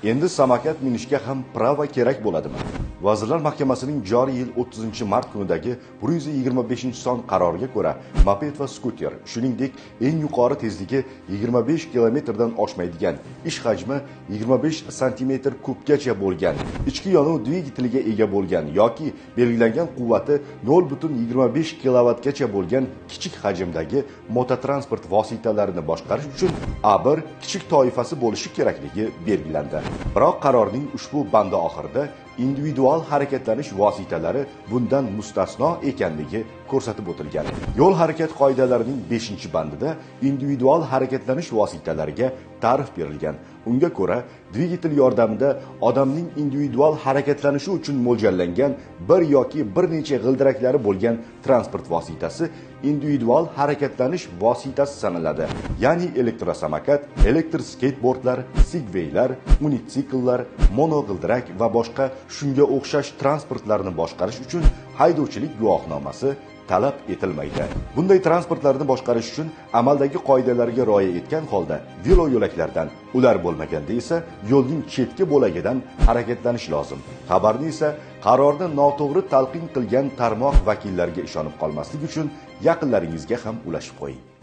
Endi samokat minishga ham prava kerak bo'ladimi? Vazirlar Mahkamasining joriy yil 30-mart kunidagi 125-son qaroriga ko'ra, moped va skuter, shuningdek, eng yuqori tezligi 25 km dan oshmaydigan, ish hajmi 25 cm3gacha bo'lgan, ichki yonuv dvigateliga ega bo'lgan yoki belgilangan quvvati 0,25 kW gacha bo'lgan kichik hajmdagi mototransport vositalarini boshqarish uchun A1 kichik toifasi bo'lishi kerakligi belgilandi. Biroq qarorning ushbu bandi oxirida individual harakatlanish vositalari bundan mustasno ekanligi ko'rsatib o'tilgan. Yo'l harakat qoidalarining 5-bandida individual harakatlanish vositalariga ta'rif berilgan. Unga ko'ra, dvigatel yordamida odamning individual harakatlanishi uchun mo'ljallangan bir yoki bir necha g'ildiraklari bo'lgan transport vositasi individual harakatlanish vositasi sanaladi. Ya'ni elektrosamokat, elektr skateboardlar, segveylar, unitsikllar, monog'ildirak va boshqa shunga o'xshash transportlarni boshqarish uchun haydovchilik guvohnomasi talab etilmaydi. Bunday transportlarni boshqarish uchun amaldagi qoidalarga rioya etgan holda velo yo'laklardan, ular bo'lmaganda esa yo'lning chetki bo'lagidan harakatlanish lozim. Xabarni esa qarorni noto'g'ri talqin qilgan tarmoq vakillariga ishonib qolmaslik uchun yaqinlaringizga ham ulashib qo'ying.